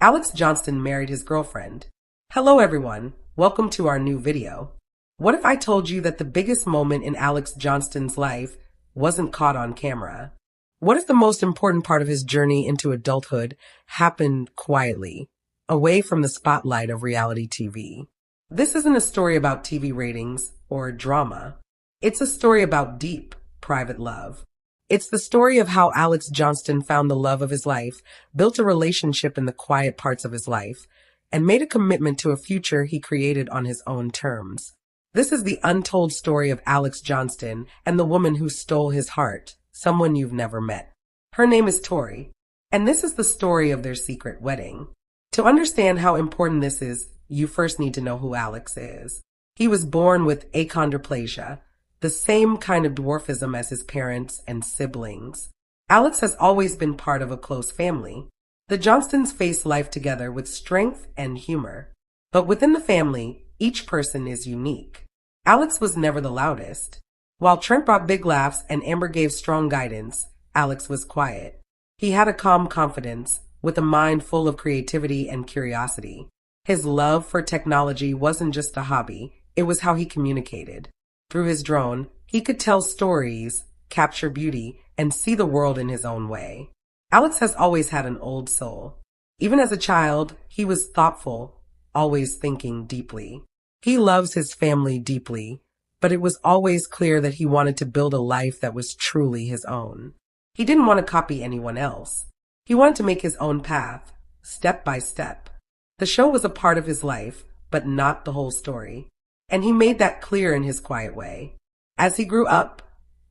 Alex Johnston married his girlfriend. Hello everyone, welcome to our new video. What if I told you that the biggest moment in Alex Johnston's life wasn't caught on camera? What if the most important part of his journey into adulthood happened quietly, away from the spotlight of reality TV? This isn't a story about TV ratings or drama. It's a story about deep, private love. It's the story of how Alex Johnston found the love of his life, built a relationship in the quiet parts of his life, and made a commitment to a future he created on his own terms. This is the untold story of Alex Johnston and the woman who stole his heart, someone you've never met. Her name is Tori, and this is the story of their secret wedding. To understand how important this is, you first need to know who Alex is. He was born with achondroplasia, the same kind of dwarfism as his parents and siblings. Alex has always been part of a close family. The Johnstons face life together with strength and humor. But within the family, each person is unique. Alex was never the loudest. While Trent brought big laughs and Amber gave strong guidance, Alex was quiet. He had a calm confidence, with a mind full of creativity and curiosity. His love for technology wasn't just a hobby, it was how he communicated. Through his drone, he could tell stories, capture beauty, and see the world in his own way. Alex has always had an old soul. Even as a child, he was thoughtful, always thinking deeply. He loves his family deeply, but it was always clear that he wanted to build a life that was truly his own. He didn't want to copy anyone else. He wanted to make his own path, step by step. The show was a part of his life, but not the whole story. And he made that clear in his quiet way. As he grew up,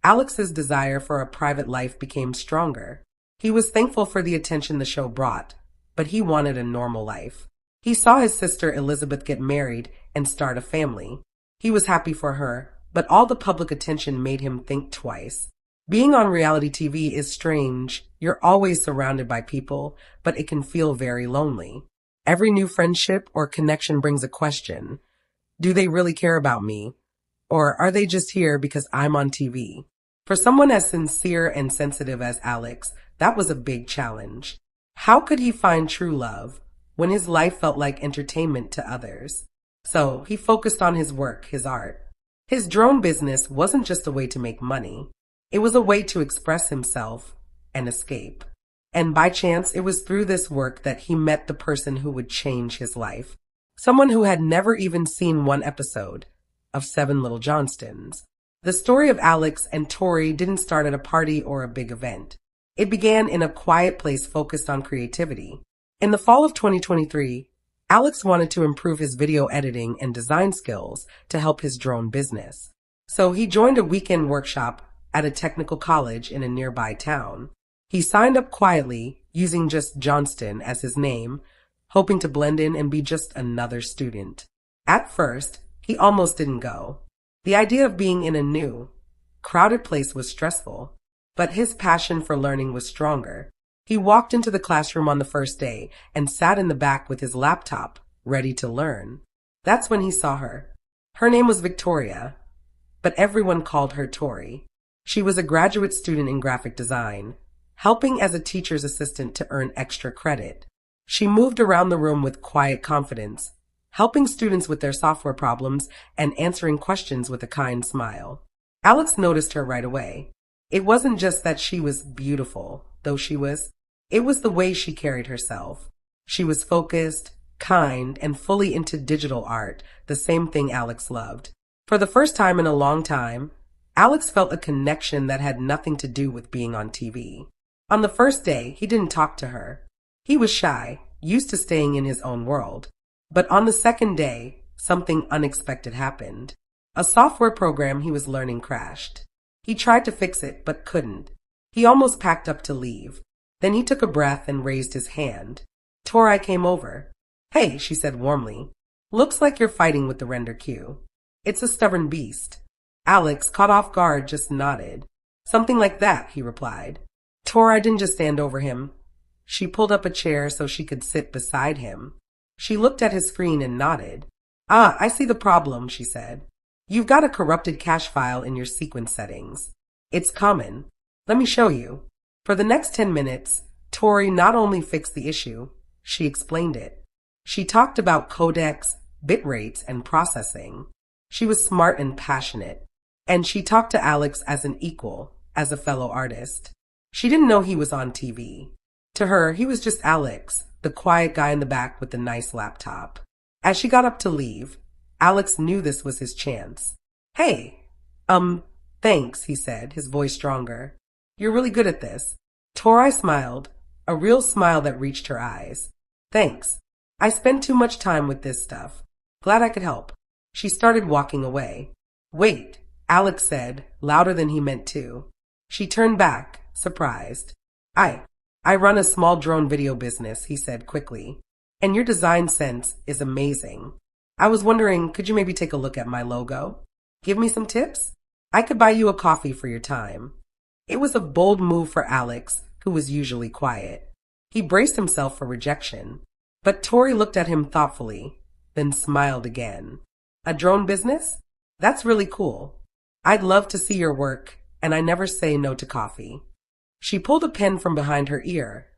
Alex's desire for a private life became stronger. He was thankful for the attention the show brought, but he wanted a normal life. He saw his sister Elizabeth get married and start a family. He was happy for her, but all the public attention made him think twice. Being on reality TV is strange. You're always surrounded by people, but it can feel very lonely. Every new friendship or connection brings a question. Do they really care about me? Or are they just here because I'm on TV? For someone as sincere and sensitive as Alex, that was a big challenge. How could he find true love when his life felt like entertainment to others? So he focused on his work, his art. His drone business wasn't just a way to make money. It was a way to express himself and escape. And by chance, it was through this work that he met the person who would change his life. Someone who had never even seen one episode of 7 Little Johnstons. The story of Alex and Tori didn't start at a party or a big event. It began in a quiet place focused on creativity. In the fall of 2023, Alex wanted to improve his video editing and design skills to help his drone business. So he joined a weekend workshop at a technical college in a nearby town. He signed up quietly, using just Johnston as his name, hoping to blend in and be just another student. At first, he almost didn't go. The idea of being in a new, crowded place was stressful, but his passion for learning was stronger. He walked into the classroom on the first day and sat in the back with his laptop, ready to learn. That's when he saw her. Her name was Victoria, but everyone called her Tori. She was a graduate student in graphic design, helping as a teacher's assistant to earn extra credit. She moved around the room with quiet confidence, helping students with their software problems and answering questions with a kind smile. Alex noticed her right away. It wasn't just that she was beautiful, though she was. It was the way she carried herself. She was focused, kind, and fully into digital art, the same thing Alex loved. For the first time in a long time, Alex felt a connection that had nothing to do with being on TV. On the first day, he didn't talk to her. He was shy, used to staying in his own world. But on the second day, something unexpected happened. A software program he was learning crashed. He tried to fix it, but couldn't. He almost packed up to leave. Then he took a breath and raised his hand. Tori came over. "Hey," she said warmly. "Looks like you're fighting with the render queue." "It's a stubborn beast." Alex, caught off guard, just nodded. "Something like that," he replied. Tori didn't just stand over him. She pulled up a chair so she could sit beside him. She looked at his screen and nodded. "Ah, I see the problem," she said. "You've got a corrupted cache file in your sequence settings. It's common. Let me show you." For the next 10 minutes, Tori not only fixed the issue, She explained it. She talked about codecs, bit rates, and processing. She was smart and passionate. And she talked to Alex as an equal, as a fellow artist. She didn't know he was on TV. To her, he was just Alex, the quiet guy in the back with the nice laptop. As she got up to leave, Alex knew this was his chance. Hey, thanks, he said, his voice stronger. You're really good at this. Tori smiled, a real smile that reached her eyes. Thanks. I spend too much time with this stuff. Glad I could help. She started walking away. Wait, Alex said, louder than he meant to. She turned back, surprised. I run a small drone video business, he said quickly. And your design sense is amazing. I was wondering, could you maybe take a look at my logo? Give me some tips? I could buy you a coffee for your time. It was a bold move for Alex, who was usually quiet. He braced himself for rejection. But Tori looked at him thoughtfully, then smiled again. A drone business? That's really cool. I'd love to see your work, and I never say no to coffee. She pulled a pen from behind her ear,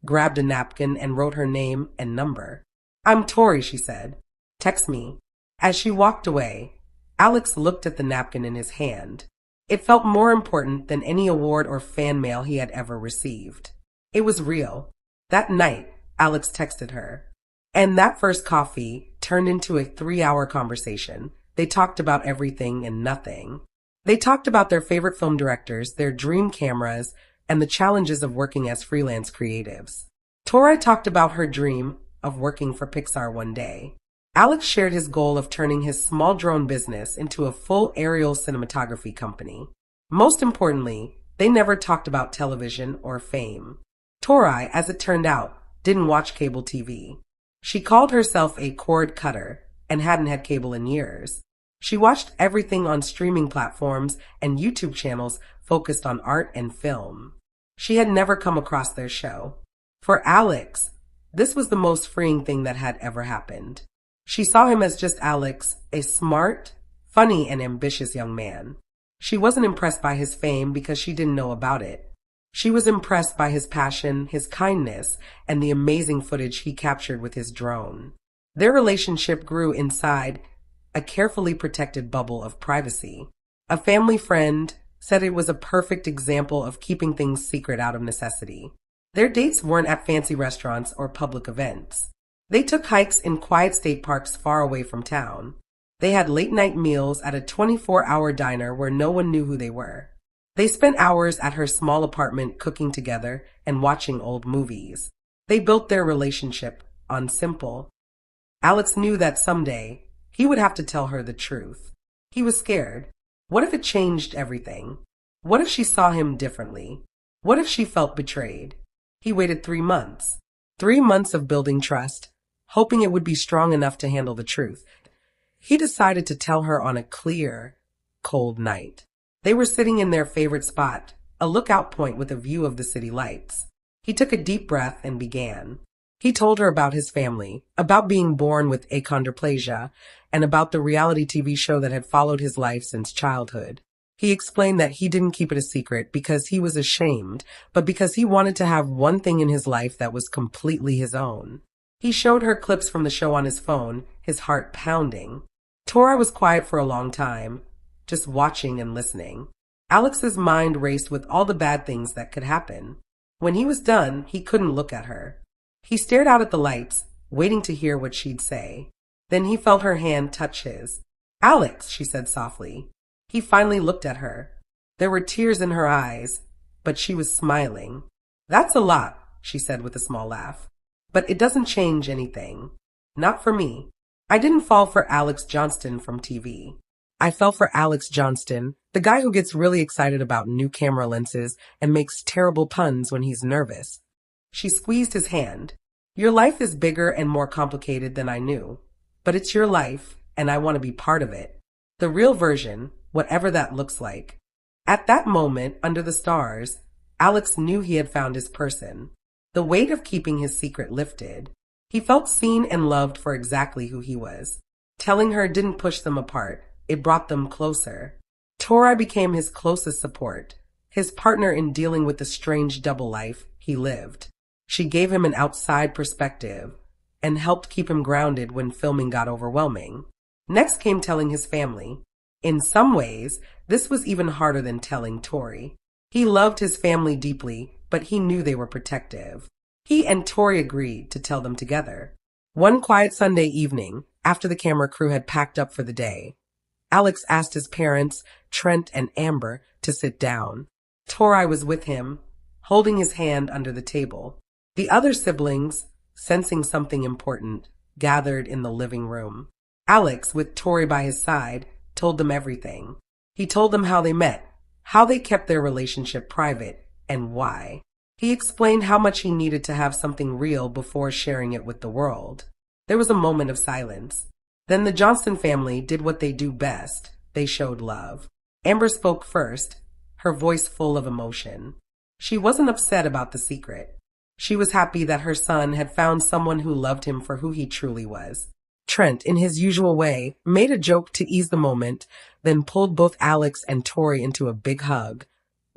grabbed a napkin, and wrote her name and number. I'm Tori, she said. Text me. As she walked away, Alex looked at the napkin in his hand. It felt more important than any award or fan mail he had ever received. It was real. That night, Alex texted her. And that first coffee turned into a 3-hour conversation. They talked about everything and nothing. They talked about their favorite film directors, their dream cameras, and the challenges of working as freelance creatives. Tori talked about her dream of working for Pixar one day. Alex shared his goal of turning his small drone business into a full aerial cinematography company. Most importantly, they never talked about television or fame. Tori, as it turned out, didn't watch cable TV. She called herself a cord cutter and hadn't had cable in years. She watched everything on streaming platforms and YouTube channels focused on art and film. She had never come across their show. For Alex, this was the most freeing thing that had ever happened. She saw him as just Alex, a smart, funny, and ambitious young man. She wasn't impressed by his fame because she didn't know about it. She was impressed by his passion, his kindness, and the amazing footage he captured with his drone. Their relationship grew inside a carefully protected bubble of privacy. A family friend said it was a perfect example of keeping things secret out of necessity. Their dates weren't at fancy restaurants or public events. They took hikes in quiet state parks far away from town. They had late-night meals at a 24-hour diner where no one knew who they were. They spent hours at her small apartment cooking together and watching old movies. They built their relationship on simple. Alex knew that someday he would have to tell her the truth. He was scared. What if it changed everything? What if she saw him differently? What if she felt betrayed? He waited 3 months. 3 months of building trust, hoping it would be strong enough to handle the truth. He decided to tell her on a clear, cold night. They were sitting in their favorite spot, a lookout point with a view of the city lights. He took a deep breath and began. He told her about his family, about being born with achondroplasia, and about the reality TV show that had followed his life since childhood. He explained that he didn't keep it a secret because he was ashamed, but because he wanted to have one thing in his life that was completely his own. He showed her clips from the show on his phone, his heart pounding. Tora was quiet for a long time, just watching and listening. Alex's mind raced with all the bad things that could happen. When he was done, he couldn't look at her. He stared out at the lights, waiting to hear what she'd say. Then he felt her hand touch his. Alex, she said softly. He finally looked at her. There were tears in her eyes, but she was smiling. That's a lot, she said with a small laugh. But it doesn't change anything. Not for me. I didn't fall for Alex Johnston from TV. I fell for Alex Johnston, the guy who gets really excited about new camera lenses and makes terrible puns when he's nervous. She squeezed his hand. Your life is bigger and more complicated than I knew. But it's your life, and I want to be part of it. The real version, whatever that looks like. At that moment, under the stars, Alex knew he had found his person. The weight of keeping his secret lifted. He felt seen and loved for exactly who he was. Telling her didn't push them apart. It brought them closer. Tori became his closest support, his partner in dealing with the strange double life he lived. She gave him an outside perspective and helped keep him grounded when filming got overwhelming. Next came telling his family. In some ways, this was even harder than telling Tori. He loved his family deeply, but he knew they were protective. He and Tori agreed to tell them together. One quiet Sunday evening, after the camera crew had packed up for the day, Alex asked his parents, Trent and Amber, to sit down. Tori was with him, holding his hand under the table. The other siblings, sensing something important, gathered in the living room. Alex, with Tori by his side, told them everything. He told them how they met, how they kept their relationship private, and why. He explained how much he needed to have something real before sharing it with the world. There was a moment of silence. Then the Johnston family did what they do best. They showed love. Amber spoke first, her voice full of emotion. She wasn't upset about the secret. She was happy that her son had found someone who loved him for who he truly was. Trent, in his usual way, made a joke to ease the moment, then pulled both Alex and Tori into a big hug,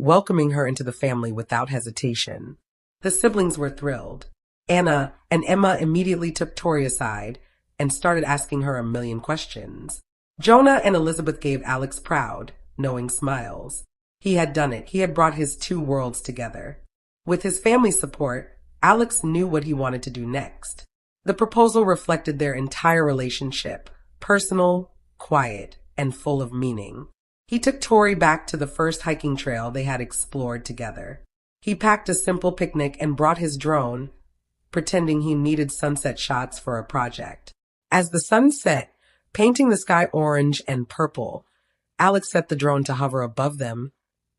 welcoming her into the family without hesitation. The siblings were thrilled. Anna and Emma immediately took Tori aside and started asking her a million questions. Jonah and Elizabeth gave Alex proud, knowing smiles. He had done it. He had brought his two worlds together. With his family's support, Alex knew what he wanted to do next. The proposal reflected their entire relationship, personal, quiet, and full of meaning. He took Tori back to the first hiking trail they had explored together. He packed a simple picnic and brought his drone, pretending he needed sunset shots for a project. As the sun set, painting the sky orange and purple, Alex set the drone to hover above them,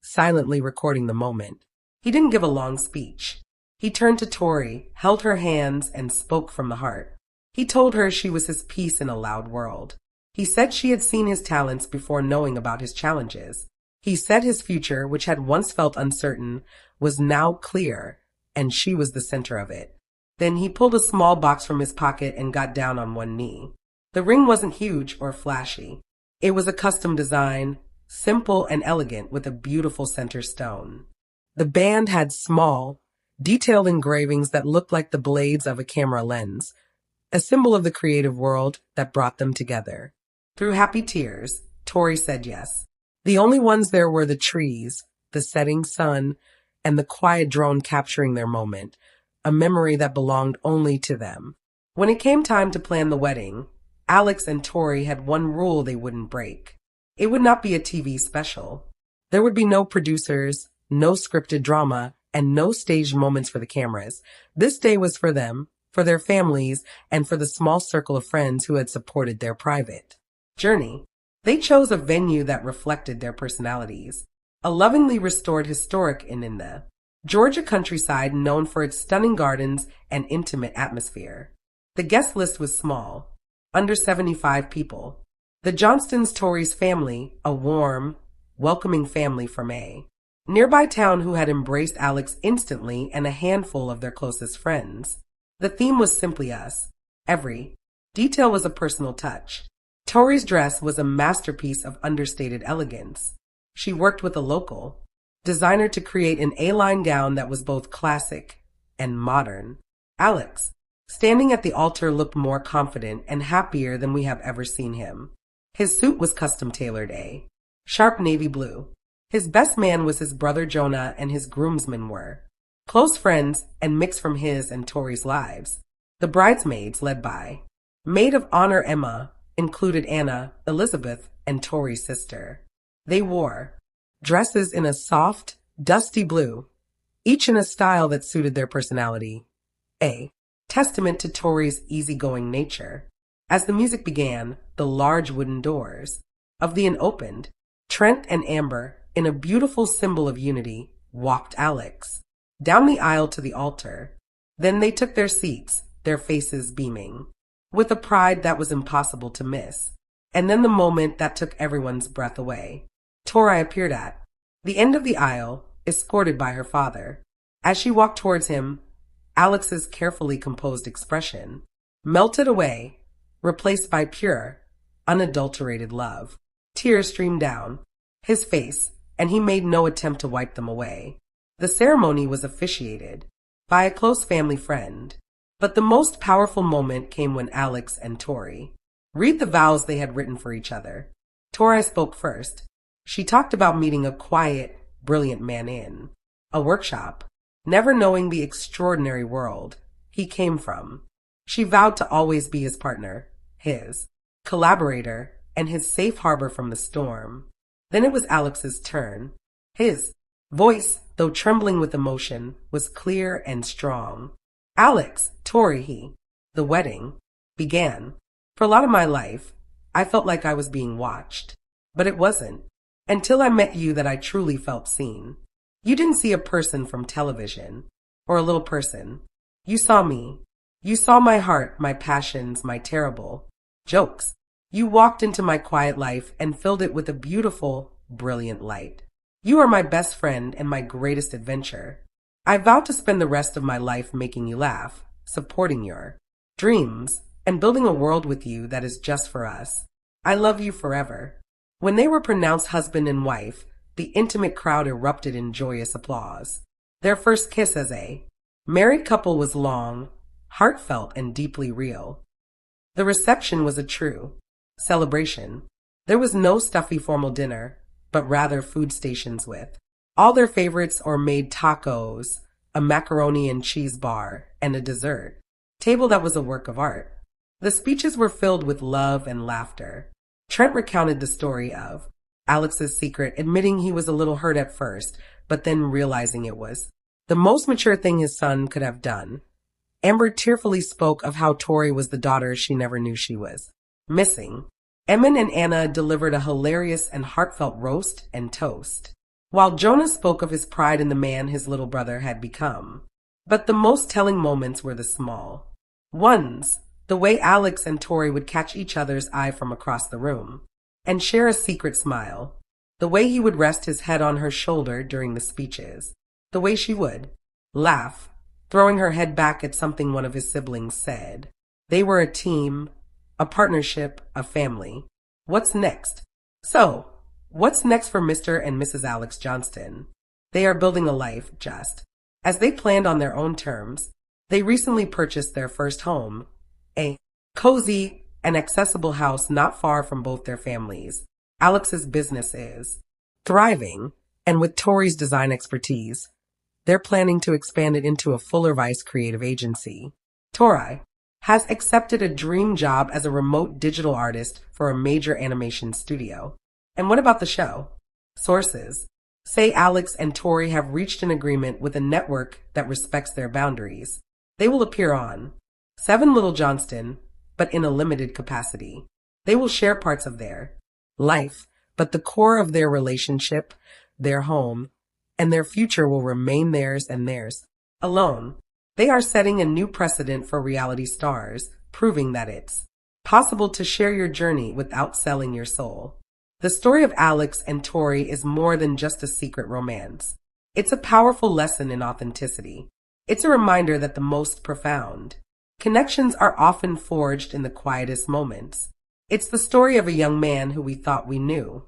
silently recording the moment. He didn't give a long speech. He turned to Tori, held her hands, and spoke from the heart. He told her she was his piece in a loud world. He said she had seen his talents before knowing about his challenges. He said his future, which had once felt uncertain, was now clear, and she was the center of it. Then he pulled a small box from his pocket and got down on one knee. The ring wasn't huge or flashy. It was a custom design, simple and elegant, with a beautiful center stone. The band had small, detailed engravings that looked like the blades of a camera lens, a symbol of the creative world that brought them together. Through happy tears, Tori said yes. The only ones there were the trees, the setting sun, and the quiet drone capturing their moment, a memory that belonged only to them. When it came time to plan the wedding, Alex and Tori had one rule they wouldn't break. It would not be a TV special. There would be no producers, no scripted drama, and no staged moments for the cameras. This day was for them, for their families, and for the small circle of friends who had supported their private journey. They chose a venue that reflected their personalities, a lovingly restored historic inn in the Georgia countryside known for its stunning gardens and intimate atmosphere. The guest list was small, under 75 people. The Johnstons, Tori's family, a warm, welcoming family from a nearby town who had embraced Alex instantly, and a handful of their closest friends. The theme was simply us. Every detail was a personal touch. Tori's dress was a masterpiece of understated elegance. She worked with a local designer to create an A-line gown that was both classic and modern. Alex, standing at the altar, looked more confident and happier than we have ever seen him. His suit was custom tailored, a sharp navy blue. His best man was his brother Jonah, and his groomsmen were close friends and mixed from his and Tori's lives. The bridesmaids, led by maid of honor Emma, included Anna, Elizabeth, and Tori's sister. They wore dresses in a soft, dusty blue, each in a style that suited their personality, a testament to Tori's easygoing nature. As the music began, the large wooden doors of the inn opened. Trent and Amber, in a beautiful symbol of unity, walked Alex down the aisle to the altar. Then they took their seats, their faces beaming with a pride that was impossible to miss. And then the moment that took everyone's breath away. Tori appeared at the end of the aisle, escorted by her father. As she walked towards him, Alex's carefully composed expression melted away, replaced by pure, unadulterated love. Tears streamed down his face, and he made no attempt to wipe them away. The ceremony was officiated by a close family friend. But the most powerful moment came when Alex and Tori read the vows they had written for each other. Tori spoke first. She talked about meeting a quiet, brilliant man in a workshop, never knowing the extraordinary world he came from. She vowed to always be his partner, his collaborator, and his safe harbor from the storm. Then it was Alex's turn. His voice, though trembling with emotion, was clear and strong. Alex, Tori, the wedding began. For a lot of my life, I felt like I was being watched. But it wasn't. Until I met you that I truly felt seen. You didn't see a person from television, or a little person. You saw me. You saw my heart, my passions, my terrible jokes. You walked into my quiet life and filled it with a beautiful, brilliant light. You are my best friend and my greatest adventure. I vow to spend the rest of my life making you laugh, supporting your dreams, and building a world with you that is just for us. I love you forever. When they were pronounced husband and wife, the intimate crowd erupted in joyous applause. Their first kiss as a married couple was long, heartfelt, and deeply real. The reception was a true celebration. There was no stuffy formal dinner, but rather food stations with all their favorites or made tacos, a macaroni and cheese bar, and a dessert table that was a work of art. The speeches were filled with love and laughter. Trent recounted the story of Alex's secret, admitting he was a little hurt at first, but then realizing it was the most mature thing his son could have done. Amber tearfully spoke of how Tori was the daughter she never knew she was missing. Emin and Anna delivered a hilarious and heartfelt roast and toast, while Jonah spoke of his pride in the man his little brother had become. But the most telling moments were the small ones. The way Alex and Tori would catch each other's eye from across the room and share a secret smile. The way he would rest his head on her shoulder during the speeches. The way she would laugh, throwing her head back at something one of his siblings said. They were a team, a partnership, a family. What's next? So, what's next for Mr. and Mrs. Alex Johnston? They are building a life just as they planned on their own terms. They recently purchased their first home, a cozy and accessible house not far from both their families. Alex's business is thriving, and with Tori's design expertise, they're planning to expand it into a fuller vice creative agency. Tori has accepted a dream job as a remote digital artist for a major animation studio. And what about the show? Sources say Alex and Tori have reached an agreement with a network that respects their boundaries. They will appear on 7 Little Johnston, but in a limited capacity. They will share parts of their life, but the core of their relationship, their home, and their future will remain theirs and theirs alone. They are setting a new precedent for reality stars, proving that it's possible to share your journey without selling your soul. The story of Alex and Tori is more than just a secret romance. It's a powerful lesson in authenticity. It's a reminder that the most profound connections are often forged in the quietest moments. It's the story of a young man who we thought we knew,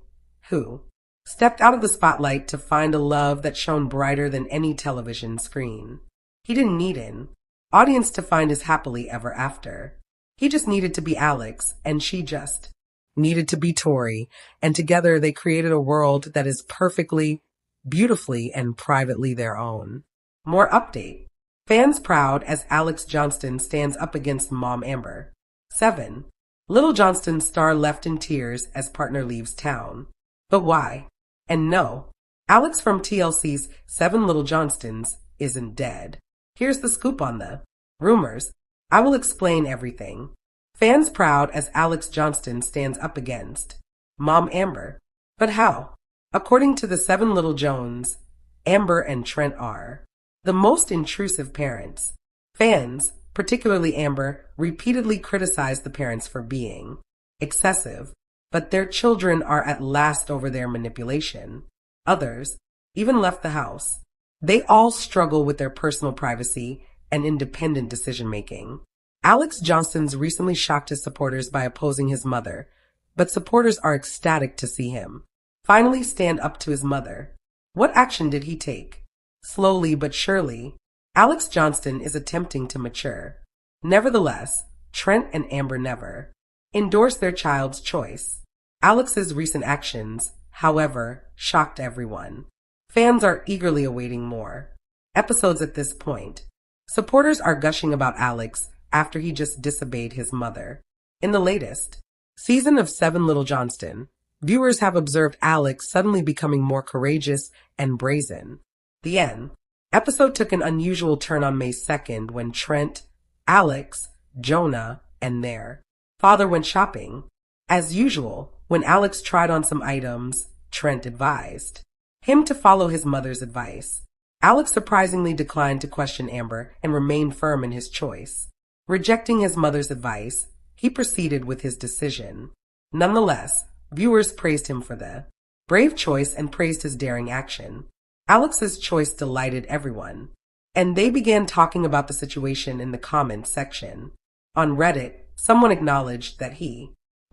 who stepped out of the spotlight to find a love that shone brighter than any television screen. He didn't need an audience to find his happily ever after. He just needed to be Alex, and she just needed to be Tori, and together they created a world that is perfectly, beautifully, and privately their own. More update. Fans proud as Alex Johnston stands up against Mom Amber. 7. Little Johnston star left in tears as partner leaves town. But why? And no, Alex from TLC's 7 Little Johnstons isn't dead. Here's the scoop on the rumors. I will explain everything. Fans proud as Alex Johnston stands up against Mom Amber. But how? According to the 7 Little Jones, Amber and Trent are the most intrusive parents. Fans, particularly Amber, repeatedly criticized the parents for being excessive, but their children are at last over their manipulation. Others even left the house. They all struggle with their personal privacy and independent decision-making. Alex Johnston's recently shocked his supporters by opposing his mother, but supporters are ecstatic to see him finally stand up to his mother. What action did he take? Slowly but surely, Alex Johnston is attempting to mature. Nevertheless, Trent and Amber never endorse their child's choice. Alex's recent actions, however, shocked everyone. Fans are eagerly awaiting more episodes at this point. Supporters are gushing about Alex after he just disobeyed his mother. In the latest season of 7 Little Johnston, viewers have observed Alex suddenly becoming more courageous and brazen. The end episode took an unusual turn on May 2nd when Trent, Alex, Jonah, and their father went shopping. As usual, when Alex tried on some items, Trent advised him to follow his mother's advice. Alex surprisingly declined to question Amber and remained firm in his choice. Rejecting his mother's advice, he proceeded with his decision. Nonetheless, viewers praised him for the brave choice and praised his daring action. Alex's choice delighted everyone, and they began talking about the situation in the comments section. On Reddit, someone acknowledged that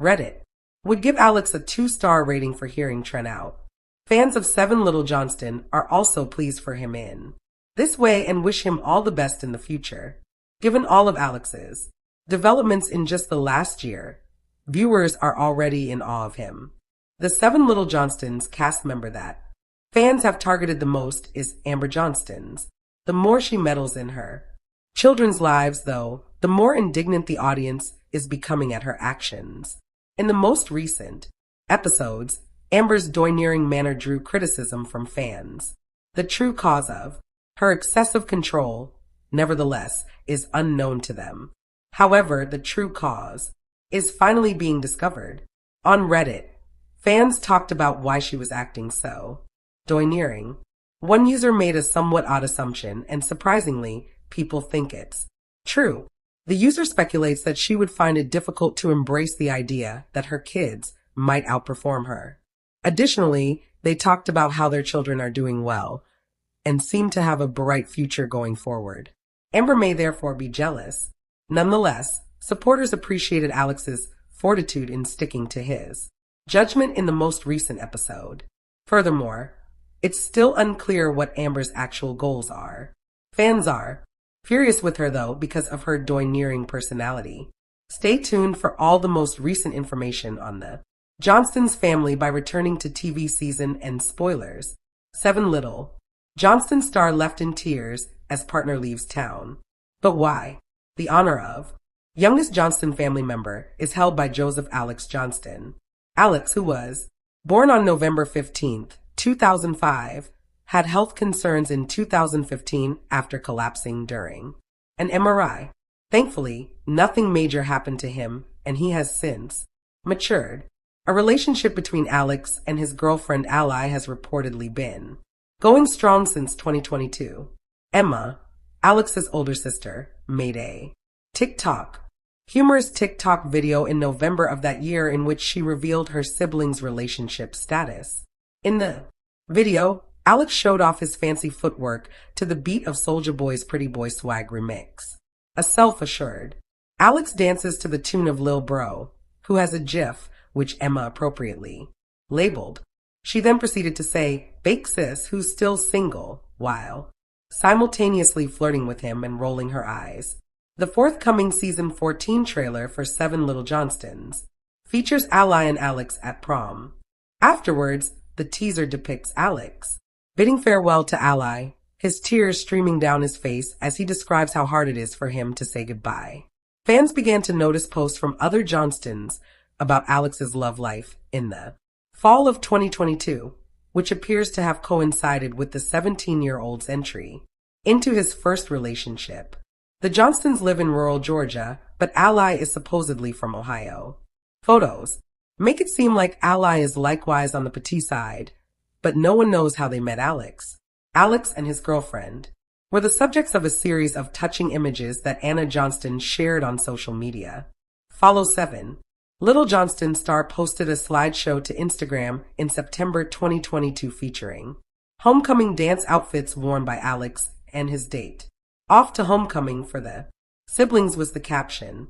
Reddit would give Alex a 2-star rating for hearing Trent out. Fans of 7 Little Johnston are also pleased for him in this way and wish him all the best in the future. Given all of Alex's developments in just the last year, viewers are already in awe of him. The 7 Little Johnstons cast member that fans have targeted the most is Amber Johnstons. The more she meddles in her children's lives, though, the more indignant the audience is becoming at her actions. In the most recent episodes, Amber's domineering manner drew criticism from fans. The true cause of her excessive control, nevertheless, is unknown to them. However, the true cause is finally being discovered. On Reddit, fans talked about why she was acting so domineering. One user made a somewhat odd assumption, and surprisingly, people think it's true. The user speculates that she would find it difficult to embrace the idea that her kids might outperform her. Additionally, they talked about how their children are doing well and seem to have a bright future going forward. Amber may therefore be jealous. Nonetheless, supporters appreciated Alex's fortitude in sticking to his judgment in the most recent episode. Furthermore, it's still unclear what Amber's actual goals are. Fans are furious with her, though, because of her domineering personality. Stay tuned for all the most recent information on the Johnston's family by returning to TV season and spoilers. 7 Little Johnston star left in tears as partner leaves town. But why? The honor of youngest Johnston family member is held by Joseph Alex Johnston. Alex, who was born on November 15th, 2005, had health concerns in 2015 after collapsing during an MRI. Thankfully, nothing major happened to him, and he has since matured. A relationship between Alex and his girlfriend Ally has reportedly been going strong since 2022. Emma, Alex's older sister, made a humorous TikTok video in November of that year in which she revealed her siblings' relationship status. In the video, Alex showed off his fancy footwork to the beat of Soulja Boy's Pretty Boy Swag remix. A self-assured Alex dances to the tune of Lil Bro, who has a gif which Emma appropriately labeled. She then proceeded to say, "Bake sis, who's still single," while simultaneously flirting with him and rolling her eyes. The forthcoming season 14 trailer for 7 Little Johnstons features Ally and Alex at prom. Afterwards, the teaser depicts Alex bidding farewell to Ally, his tears streaming down his face as he describes how hard it is for him to say goodbye. Fans began to notice posts from other Johnstons about Alex's love life in the fall of 2022, which appears to have coincided with the 17-year-old's entry into his first relationship. The Johnstons live in rural Georgia, but Ally is supposedly from Ohio. Photos make it seem like Ally is likewise on the petite side, but no one knows how they met Alex. Alex and his girlfriend were the subjects of a series of touching images that Anna Johnston shared on social media. Follow 7 Little Johnston star posted a slideshow to Instagram in September 2022 featuring homecoming dance outfits worn by Alex and his date. "Off to homecoming for the siblings" was the caption.